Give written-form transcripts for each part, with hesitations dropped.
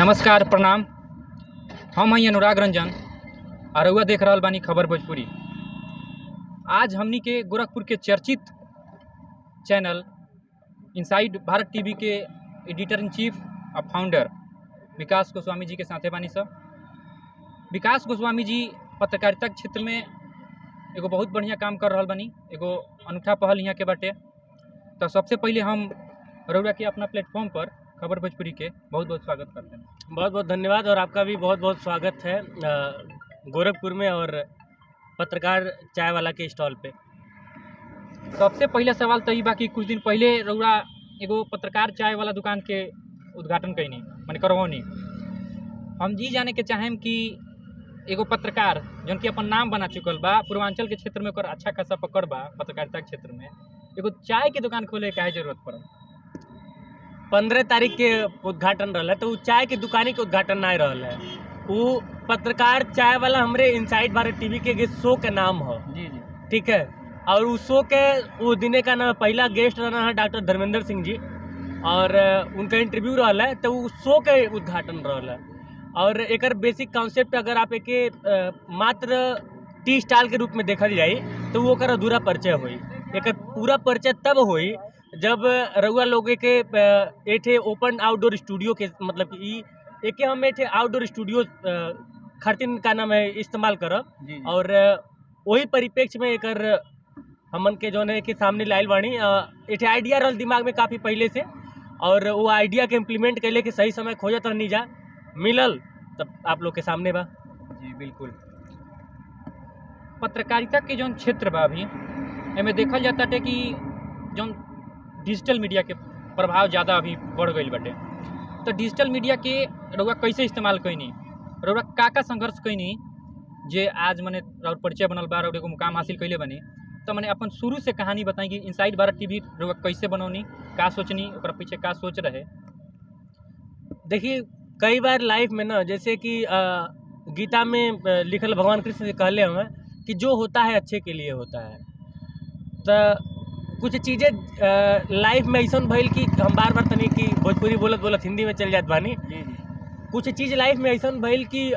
नमस्कार प्रणाम। हम हैं अनुराग रंजन और रउआ देख रहल बानी खबर भोजपुरी। आज हमनी के गोरखपुर के चर्चित चैनल इनसाइड भारत टीवी के एडिटर इन चीफ और फाउंडर विकास गोस्वामी जी के साथे बानी सब। विकास गोस्वामी जी पत्रकारिता के क्षेत्र में एगो बहुत बढ़िया काम कर रहल बानी, एगो अनूठा पहल यहाँ के बाटे। तो सबसे पहले हम रउआ के अपना प्लेटफॉर्म पर खबर भोजपुरी के बहुत बहुत स्वागत करते हैं। बहुत बहुत धन्यवाद और आपका भी बहुत बहुत स्वागत है गोरखपुर में और पत्रकार चाय वाला के स्टॉल पे। सबसे पहले सवाल तो ये बा कि कुछ दिन पहले रउआ एगो पत्रकार चाय वाला दुकान के उद्घाटन कैनी माने करवनी। हम जी जाने के चाहेम कि एगो पत्रकार जौन कि अपन नाम बना चुकल बा, पूर्वांचल के क्षेत्र में ओकर अच्छा खासा पकड़ बा पत्रकारिता के क्षेत्र में, एगो चाय के दुकान खोले के काहे जरूरत पड़ल? 15 तारीख के उद्घाटन रहल है, तो वो चाय के दुकानी के उद्घाटन नहीं रहल है। वो पत्रकार चाय वाला हमरे इनसाइड भारत टीवी के शो के नाम है। जी जी ठीक है। और उस शो के वो दिने का ना पहला गेस्ट रहना है डॉक्टर धर्मेंद्र सिंह जी और उनका इंटरव्यू रहल है, तो वो शो के उद्घाटन रहल है। और एक बेसिक कॉन्सेप्ट अगर आप एक मात्र टी स्टॉल के रूप में देखल जाए तो वो ओकर अधूरा परिचय होई। एक पूरा परिचय तब होई जब रउआ लोग के ओपन आउटडोर स्टूडियो के मतलब कि एक हम आउटडोर स्टूडियो खातिर का नाम है इस्तेमाल करब और वही परिप्रेक्ष्य में एक हमन के जौन है कि सामने लाइल बानी एक आइडिया रहल दिमाग में काफ़ी पहले से, और वो आइडिया के इम्प्लीमेंट कैले के सही समय खोजत रहनी जा मिलल तब आप लोग के सामने बा। जी बिल्कुल। पत्रकारिता के जौन क्षेत्र बा अभी एमे देखल जाता है कि जौन डिजिटल मीडिया के प्रभाव ज़्यादा अभी बढ़ गई बाटे। तो डिजिटल मीडिया के रउआ कैसे इस्तेमाल कैनी, रउआ का संघर्ष कैनी जे आज मने रउआ परिचय बनल बा, रउआ एगो मुकाम हासिल कैले बनी। तो मैंने अपन शुरू से कहानी बताई कि इनसाइड भारत टीवी रउआ कैसे बनौनी, का सोचनी, ओकरा पीछे का सोच रहे। देखिए कई बार लाइफ में ना जैसे कि गीता में लिखल भगवान कृष्ण से कहले हमें कि जो होता है अच्छे के लिए होता है। तो कुछ चीज़ें लाइफ में ऐसा भइल कि हम बार बार तनी कि भोजपुरी बोलत बोलत हिंदी में चल जात बानी। कुछ चीज़ लाइफ में ऐसा भइल कि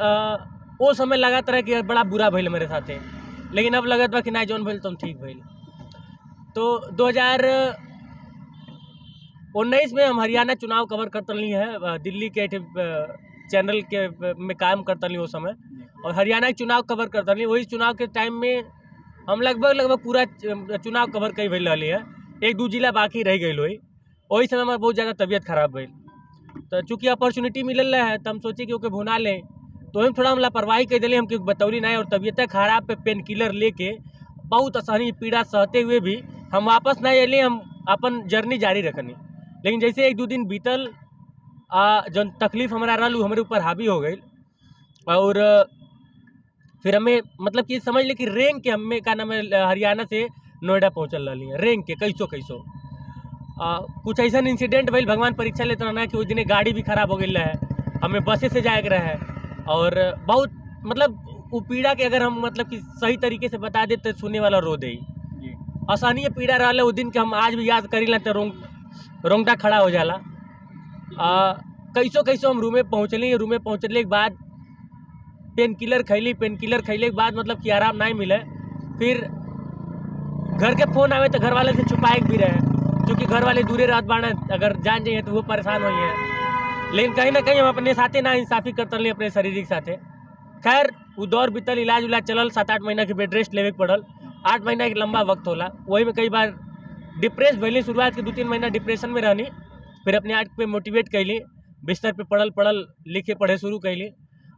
वो समय लगत रहे कि बड़ा बुरा भइल मेरे साथे, लेकिन अब लगत बा कि ना जौन भइल तुम ठीक भइल। तो 2019 में हम हरियाणा चुनाव कवर करते रही है, दिल्ली के चैनल के में काम करते रही उस समय, और हरियाणा के चुनाव कवर करते रही। वही चुनाव के टाइम में हम लगभग पूरा चुनाव कवर कई भइल रही है, एक दो जिला बाकी रह गई हुई। वही समय में बहुत ज़्यादा तबीयत खराब भइल। तो चूँकि अपॉर्चुनिटी मिलल है तो हम सोचे कि ओके भुना लें, तो हम थोड़ा हम लापरवाही कर दिले, हम कि बतौली नहीं। और तबीयत खराब पे पेन किलर लेके बहुत आसानी पीड़ा सहते हुए भी हम वापस नहीं अली, हम अपन जर्नी जारी रखनी। लेकिन जैसे एक दो दिन बीतल जौन तकलीफ हमारा रहल हमारे ऊपर हावी हो गई, और फिर हमें मतलब कि समझ ले कि रेंग के हमें का नाम है हरियाणा से नोएडा पहुँचल रही है रेंग के कैसो कुछ ऐसा इंसिडेंट भइल, भगवान परीक्षा लेते रहना कि उस दिन गाड़ी भी खराब हो गई है, हमें बसे से जाए के रहे। और बहुत मतलब वो पीड़ा के अगर हम मतलब कि सही तरीके से बता देते तो सुनने वाला रो दे। आसानी पीड़ा रहा उस दिन के हम आज भी याद करी ला तो रोंगटा खड़ा हो जाला। कैसो हम रूमे पहुँचली, रूमे पहुँचने के बाद पेन किलर खैले के बाद मतलब कि आराम नहीं मिले। फिर घर के फ़ोन आवे तो घर वाले से छुपाए भी रहे, क्योंकि घर वाले दूरे रात बाढ़ अगर जान जाइए तो वो परेशान हुई है। लेकिन कहीं ना कहीं हम अपने साथे ना इंसाफी करते रही अपने शारीरिक साथे। खैर वो दौर बीतल, इलाज उलाज चलल, 7-8 महीना के बेड रेस्ट लेवे के पड़ल। 8 महीना के लंबा वक्त होला, वही में कई बार डिप्रेस भैली। शुरुआत के 2-3 महीना डिप्रेशन में रहनी, फिर अपने आप पे मोटिवेट कैली, बिस्तर पे पढ़ल लिखे पढ़े शुरू कैली।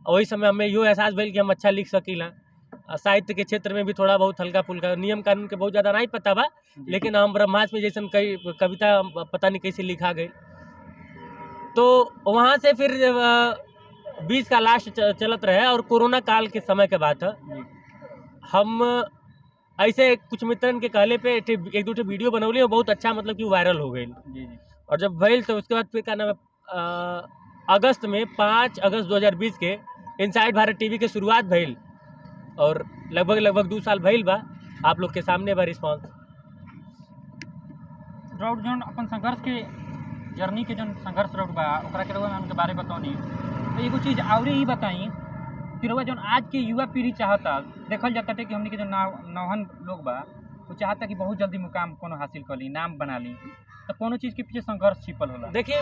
वही समय हमें यो एहसास भइल कि हम अच्छा लिख सकीला। साहित्य के क्षेत्र में भी थोड़ा बहुत हल्का फुल्का, नियम कानून के बहुत ज़्यादा नहीं पता बा, लेकिन हम ब्रह्मास्त्र में जैसे कई कविता पता नहीं कैसे लिखा गई। तो वहाँ से फिर 20 का लास्ट चलत रहे, और कोरोना काल के समय के बात है। हम ऐसे कुछ मित्रन के कहले पे एक दो वीडियो बनौली और बहुत अच्छा मतलब कि वायरल हो गई। और जब भइल तो उसके बाद फिर क्या नाम अगस्त में 5 अगस्त 2020 के इनसाइड भारत टीवी के शुरुआत भइल, और लगभग 2 साल भइल बा। आप लोग के सामने बा रिस्पॉन्स। जौन अपन संघर्ष के जर्नी के जौन संघर्ष रोड बा ओकरा के रउआ हमके बारे बताओनी तो एगो चीज़ और ही बताई कि रउआ जौन आज के युवा पीढ़ी चाहता, देखल जाता कि हमनी के जो नौहन लोग बा वो चाहता कि बहुत जल्दी मुकाम कोनो हासिल कर ली, नाम बना ली, तो कोनो चीज़ के पीछे संघर्ष छिपल होला। देखिए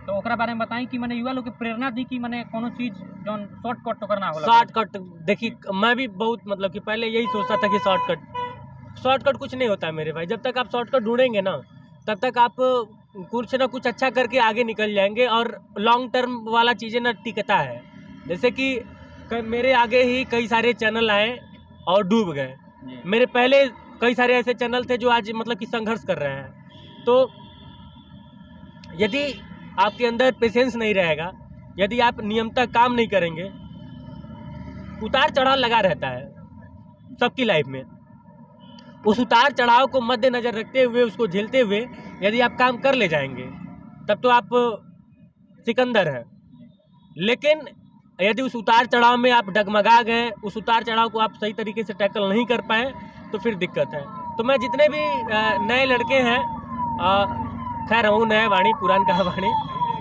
तो ओकरा बारे में बताई कि माने युवा लोग के प्रेरणा दी कि माने कोनो चीज़ जौन शॉर्टकट ओकर ना होला। शॉर्टकट, देखिए मैं भी बहुत मतलब कि पहले यही सोचता था कि शॉर्टकट कुछ नहीं होता है मेरे भाई। जब तक आप शॉर्टकट ढूंढेंगे ना तब तक आप कुछ ना कुछ अच्छा करके आगे निकल जाएंगे, और लॉन्ग टर्म वाला चीज़ें ना टिकता है। जैसे कि मेरे आगे ही कई सारे चैनल आए और डूब गए। मेरे पहले कई सारे ऐसे चैनल थे जो आज मतलब कि संघर्ष कर रहे हैं। तो यदि आपके अंदर पेशेंस नहीं रहेगा, यदि आप नियमतः काम नहीं करेंगे, उतार चढ़ाव लगा रहता है सबकी लाइफ में। उस उतार चढ़ाव को मद्देनजर रखते हुए, उसको झेलते हुए यदि आप काम कर ले जाएंगे तब तो आप सिकंदर हैं। लेकिन यदि उस उतार चढ़ाव में आप डगमगा गए, उस उतार चढ़ाव को आप सही तरीके से टैकल नहीं कर पाए, तो फिर दिक्कत है। तो मैं जितने भी नए लड़के हैं, खैर हूँ नया वाणी, पुरान कहा वाणी,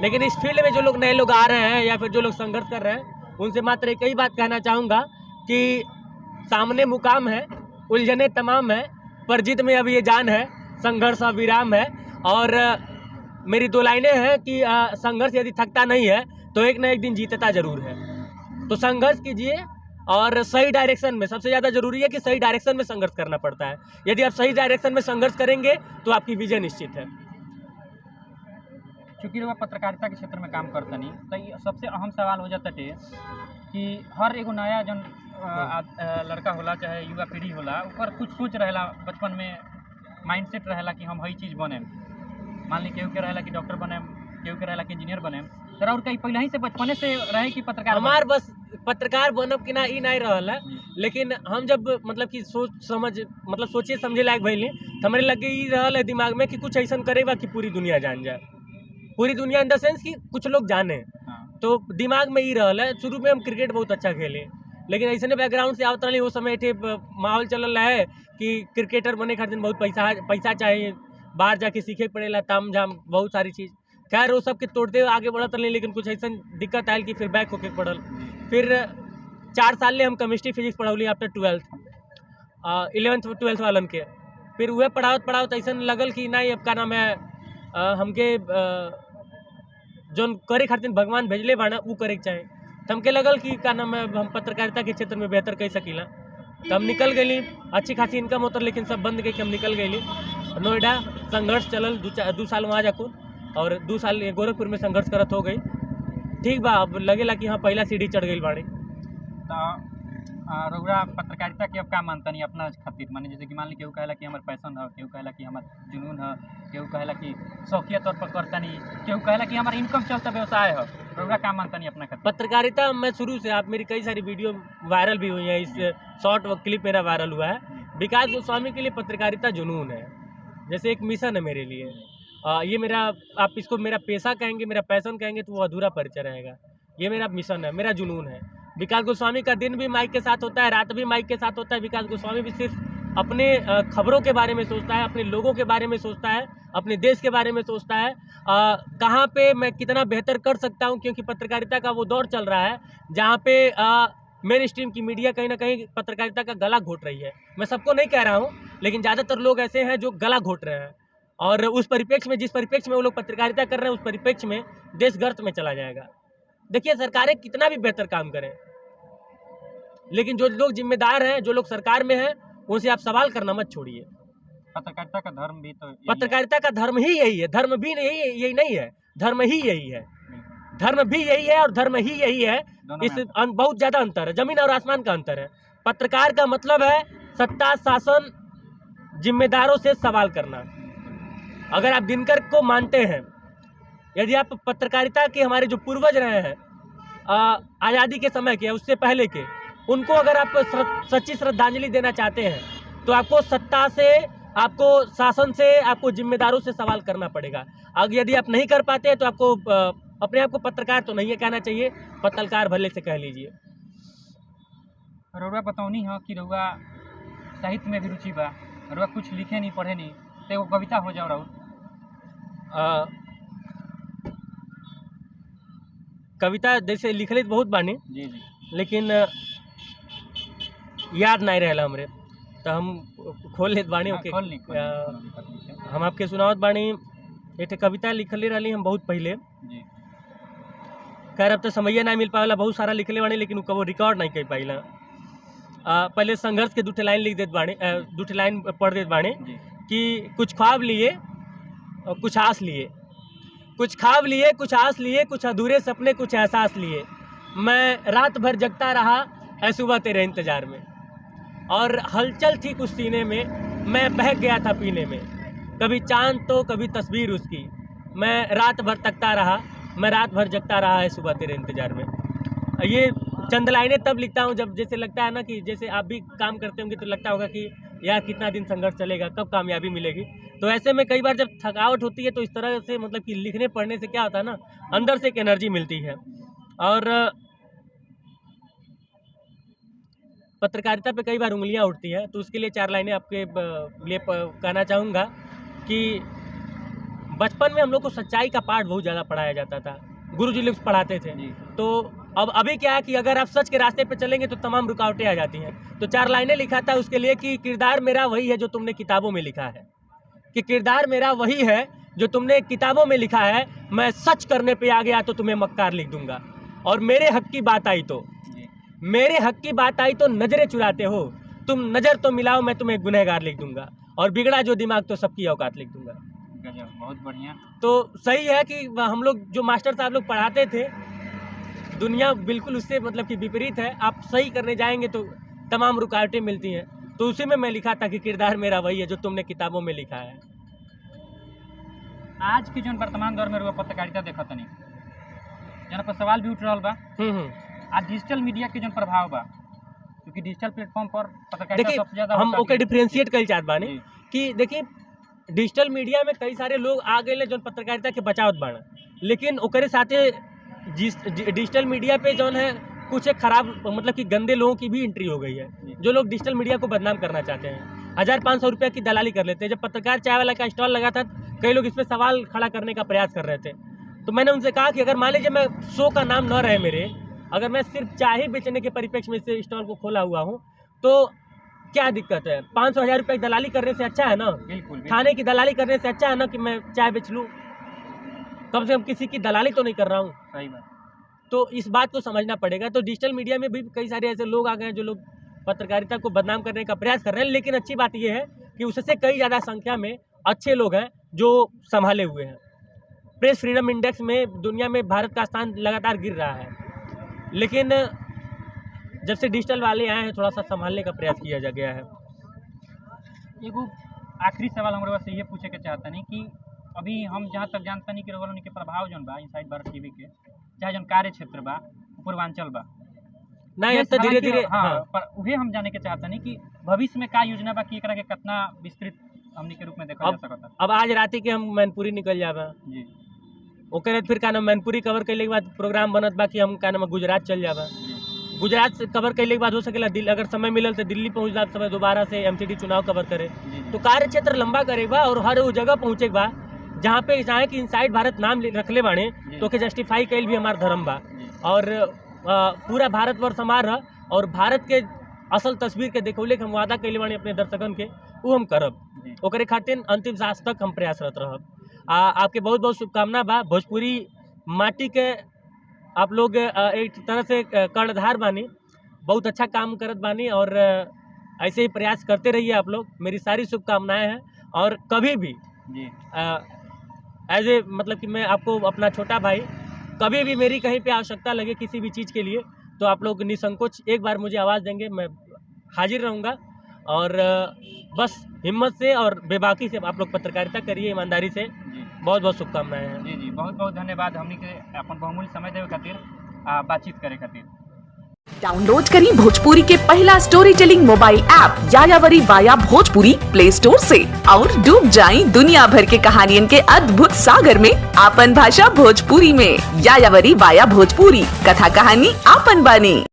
लेकिन इस फील्ड में जो लोग नए लोग आ रहे हैं या फिर जो लोग संघर्ष कर रहे हैं, उनसे मात्र एक ही बात कहना चाहूँगा कि सामने मुकाम है, उलझने तमाम है, पर जिद में अब ये जान है, संघर्ष अविराम है। और मेरी दो लाइनें हैं कि संघर्ष यदि थकता नहीं है तो एक ना एक दिन जीतता जरूर है। तो संघर्ष कीजिए, और सही डायरेक्शन में, सबसे ज़्यादा जरूरी है कि सही डायरेक्शन में संघर्ष करना पड़ता है। यदि आप सही डायरेक्शन में संघर्ष करेंगे तो आपकी विजय निश्चित है। चूँकि लोग पत्रकारिता के क्षेत्र में काम करता नहीं, तो ये सबसे अहम सवाल हो जाता है कि हर एगो नया जन लड़का होला चाहे युवा पीढ़ी होला, ऊपर कुछ सोच रहेला, बचपन में माइंडसेट रहेला कि हम हई चीज़ बने। मान ली केहू के रहेला कि डॉक्टर बने, केहू के रहेला कि इंजीनियर बने, तो और कहीं पहले ही से बचपने से रहे कि पत्रकार हमार बस पत्रकार बनब कि ना ई नहीं रहल है। लेकिन हम जब मतलब कि सोचे समझे लायक भइली, तो हमारे लगे ई रहल है दिमाग में कि कुछ ऐसा करेगा कि पूरी दुनिया जान जाए। पूरी दुनिया इन द सेंस कि कुछ लोग जाने। तो दिमाग में ही रहल है। शुरू में हम क्रिकेट बहुत अच्छा खेले, लेकिन ऐसे बैकग्राउंड से आवत रही, वो समय थे माहौल चल रहा है कि क्रिकेटर बने खातिर बहुत पैसा चाहिए, बाहर जाके सीखे पड़ेला, ताम झाम बहुत सारी चीज़। खैर वो सब के तोड़ते हुए आगे बढ़त रही, लेकिन कुछ ऐसा दिक्कत आयल कि फिर बैक होके पड़ल। फिर 4 साल ले हम chemistry physics पढ़ौली after 12th 11th 12th वालन के। फिर वह पढ़ावत ऐसा लगल कि नहीं, अब का नाम है हमके जोन करे खातिर भगवान भेजले बाना वो करे के चाहे। तो हमके लगल कि का नाम है हम पत्रकारिता के क्षेत्र में बेहतर कर सकीला। तो हम निकल गई, अच्छी खासी इनकम होता, लेकिन सब बंद गई कि हम निकल गई नोएडा। संघर्ष चलल 2 साल वहाँ जाकर, और 2 साल गोरखपुर में संघर्ष करत हो गई। ठीक बा, अब लगेला कि हाँ पहला सीढ़ी चढ़ गई बाड़ी। तो रउरा पत्रकारिता के अब का मानता नहीं अपना खातिर? माने जैसे कि मान ली केहू कहेला कि हमार पैसन है, केहू कहेला कि हमार जुनून है, केहू कहेला कि शौकिया तौर पर करता नहीं, केहू कहेला कि हमारा इनकम चलता व्यवसाय है। रउरा का मानता नहीं अपना खातिर? पत्रकारिता मैं शुरू से, आप मेरी कई सारी वीडियो वायरल भी हुई हैं, इस शॉर्ट क्लिप मेरा वायरल हुआ है। विकास गोस्वामी के लिए पत्रकारिता जुनून है, जैसे एक मिशन है मेरे लिए। ये मेरा, आप इसको मेरा पेशा कहेंगे, मेरा पैशन कहेंगे तो वो अधूरा परिचय रहेगा। ये मेरा मिशन है, मेरा जुनून है। विकास गोस्वामी का दिन भी माइक के साथ होता है, रात भी माइक के साथ होता है। विकास गोस्वामी भी सिर्फ अपने खबरों के बारे में सोचता है, अपने लोगों के बारे में सोचता है, अपने देश के बारे में सोचता है, कहाँ पे मैं कितना बेहतर कर सकता हूँ। क्योंकि पत्रकारिता का वो दौर चल रहा है जहाँ पे मेन स्ट्रीम की मीडिया कहीं ना कहीं पत्रकारिता का गला घोट रही है। मैं सबको नहीं कह रहा हूँ, लेकिन ज़्यादातर लोग ऐसे हैं जो गला घोट रहे हैं। और उस परिप्रेक्ष्य में, जिस परिप्रेक्ष्य में वो लोग पत्रकारिता कर रहे हैं, उस परिप्रेक्ष्य में देश गर्त में चला जाएगा। देखिए, सरकारें कितना भी बेहतर काम करें, लेकिन जो लोग जिम्मेदार हैं, जो लोग सरकार में हैं, उनसे आप सवाल करना मत छोड़िए। पत्रकारिता का धर्म भी तो पत्रकारिता का धर्म ही यही है, धर्म भी यही नहीं है, धर्म ही यही है। धर्म भी यही है और धर्म ही यही है। इस बहुत ज्यादा अंतर है, जमीन और आसमान का अंतर है। पत्रकार का मतलब है सत्ता, शासन, जिम्मेदारों से सवाल करना। अगर आप दिनकर को मानते हैं, यदि आप पत्रकारिता के हमारे जो पूर्वज रहे हैं आज़ादी के समय के, उससे पहले के, उनको अगर आप सच्ची श्रद्धांजलि देना चाहते हैं, तो आपको सत्ता से, आपको शासन से, आपको जिम्मेदारों से सवाल करना पड़ेगा। अगर यदि आप नहीं कर पाते तो आपको अपने आप को पत्रकार तो नहीं कहना चाहिए, पत्रकार भले से कह लीजिए। रउआ बताऊनी है कि रउआ साहित्य में भी रुचि बा, रउआ कुछ लिखे नहीं, पढ़े नहीं, तो एगो कविता हो जाओ। कविता जैसे लिखले बहुत बानी, जी जी लेकिन याद नहीं रहला हमरे, तो हम खोल लेत बानी। ओके, खोल ली, खोल ली। हम आपके सुनावत बानी। एक कविता लिखले रहली हम बहुत पहले, जी खैर अब तो समझिए नहीं मिल पावेला, बहुत सारा लिखले बानी लेकिन कबो रिकॉर्ड नहीं कर पाइला। पहले संघर्ष के 2 लाइन लिख देत बानी, 2 लाइन पढ़ देत बानी जी कि कुछ ख्वाब लिए और कुछ आस लिए, कुछ ख्वाब लिए, कुछ आस लिए, कुछ अधूरे सपने, कुछ एहसास लिए। मैं रात भर जगता रहा ऐ सुबह तेरे इंतजार में, और हलचल थी कुछ सीने में, मैं बह गया था पीने में। कभी चांद तो कभी तस्वीर उसकी, मैं रात भर तकता रहा, मैं रात भर जगता रहा है सुबह तेरे इंतजार में। ये चंद लाइनें तब लिखता हूँ जब जैसे लगता है ना कि जैसे आप भी काम करते होंगे तो लगता होगा कि यार कितना दिन संघर्ष चलेगा, कब कामयाबी मिलेगी। तो ऐसे में कई बार जब थकावट होती है तो इस तरह से मतलब कि लिखने पढ़ने से क्या होता है ना, अंदर से एक एनर्जी मिलती है। और पत्रकारिता पे कई बार उंगलियां उठती हैं, तो उसके लिए 4 लाइनें आपके लिए कहना चाहूँगा कि बचपन में हम लोग को सच्चाई का पाठ बहुत ज़्यादा पढ़ाया जाता था, गुरुजी लोग पढ़ाते थे। तो अब अभी क्या है कि अगर आप सच के रास्ते पे चलेंगे तो तमाम रुकावटें आ जाती हैं। तो 4 लाइनें लिखा था उसके लिए कि किरदार मेरा वही है जो तुमने किताबों में लिखा है, कि किरदार मेरा वही है जो तुमने किताबों में लिखा है। मैं सच करने पे आ गया तो तुम्हें मक्कार लिख दूंगा, और मेरे हक की बात आई तो, मेरे हक की बात आई तो नजरें चुराते हो तुम, नजर तो मिलाओ मैं तुम्हें गुनहगार लिख दूंगा, और बिगड़ा जो दिमाग तो सबकी औकात लिख दूंगा। बहुत बढ़िया। तो सही है कि हम लोग जो मास्टर साहब लोग पढ़ाते थे, दुनिया बिल्कुल उससे मतलब कि विपरीत है। आप सही करने जाएंगे तो तमाम रुकावटें मिलती हैं। तो उसी में मैं लिखा था कि किरदार मेरा वही है जो तुमने किताबों में लिखा है। आज के जो वर्तमान दौर में रुआ पत्रकारिता देखा तनी जहाँ पर सवाल भी उठ रहा बा, आज डिजिटल मीडिया के जो प्रभाव बा, क्योंकि डिजिटल प्लेटफॉर्म पर पत्रकारिता सबसे ज्यादा हम ओके डिफरेंशिएट कर चाहत बानी कि देखिए डिजिटल मीडिया में कई सारे लोग आ गए जो पत्रकारिता के बचावत बाड़ा, लेकिन ओकरे साथे डिजिटल मीडिया पे जो है कुछ एक खराब मतलब कि गंदे लोगों की भी एंट्री हो गई है, जो लोग डिजिटल मीडिया को बदनाम करना चाहते हैं। 1500 रुपये की दलाली कर लेते हैं। जब पत्रकार चाय वाला का स्टॉल लगा था, कई लोग इस पर सवाल खड़ा करने का प्रयास कर रहे थे। तो मैंने उनसे कहा कि अगर मान लीजिए मैं शो का नाम न रहे मेरे, अगर मैं सिर्फ चाय ही बेचने के परिप्रेक्ष्य में इस स्टॉल को खोला हुआ हूँ, तो क्या दिक्कत है? 500-1000 रुपये की दलाली करने से अच्छा है ना, बिल्कुल थाने की दलाली करने से अच्छा है ना कि मैं चाय बेच लूँ। कम से कम किसी की दलाली तो नहीं कर रहा हूँ। सही बात। तो इस बात को समझना पड़ेगा। तो डिजिटल मीडिया में भी कई सारे ऐसे लोग आ गए हैं जो लोग पत्रकारिता को बदनाम करने का प्रयास कर रहे हैं, लेकिन अच्छी बात यह है कि उससे कई ज़्यादा संख्या में अच्छे लोग हैं जो संभाले हुए हैं। प्रेस फ्रीडम इंडेक्स में दुनिया में भारत का स्थान लगातार गिर रहा है, लेकिन जब से डिजिटल वाले आए हैं थोड़ा सा संभालने का प्रयास किया जा गया है। एगो आखिरी सवाल हमारे पास ये पूछे के चाहता नहीं कि अभी हम जहाँ तक जानता नहीं कि रोगन के प्रभाव जौन बा इनसाइड भारत टीवी के चाहे जौन कार्य क्षेत्र बा पूर्वांचल बा नहीं तो धीरे धीरे पर उहे हम जाने के चाहता नहीं कि भविष्य में का योजना बा कि एकरा के कितना विस्तृत हमनी के रूप में देखा जा सकता। अब आज रात के हम मैनपुरी निकल जाबा जी, ओकरे फिर का नाम मैनपुरी कवर कैले के बाद प्रोग्राम बनत बा कि हम का नाम गुजरात चल जाबा। गुजरात से कवर कैले के बाद हो सकेला दिल्ली, अगर समय मिलल तो दिल्ली पहुँच जात समय दोबारा से एमसीडी चुनाव कवर करे। तो कार्य क्षेत्र लंबा करेगा और हर वो जगह पहुँचे बा जहाँ पे चाहे कि इनसाइड भारत नाम रखले बाणे तो के जस्टिफाई कैल भी हमार धर्म बा, और पूरा भारतवर्ष हमार है, और भारत के असल तस्वीर के देखौले के हम वादा कैले बाणे अपने दर्शकन के, वो हम करब। ओकरे खातिर अंतिम सांस तक हम प्रयासरत रहब। आपके बहुत बहुत शुभकामना बा। भोजपुरी माटी के आप लोग एक तरह से कर्णधार बानी, बहुत अच्छा काम करत बानी, और ऐसे ही प्रयास करते रहिए आप लोग। मेरी सारी शुभकामनाएं हैं, और कभी भी एज ए मतलब कि मैं आपको अपना छोटा भाई, कभी भी मेरी कहीं पे आवश्यकता लगे किसी भी चीज़ के लिए तो आप लोग निसंकोच एक बार मुझे आवाज़ देंगे, मैं हाजिर रहूँगा। और बस हिम्मत से और बेबाकी से आप लोग पत्रकारिता करिए, ईमानदारी से। बहुत बहुत शुभकामनाएं हैं। जी जी, बहुत बहुत धन्यवाद हमनी के अपन बहुमूल्य समय देवे खातिर, बातचीत करे खातिर। डाउनलोड करें भोजपुरी के पहला story telling mobile app यायावरी via Bhojpuri play store से, और डूब जाएं दुनिया भर के कहानियन के अद्भुत सागर में आपन भाषा भोजपुरी में। यायावरी वाया भोजपुरी, कथा कहानी आपन बानी।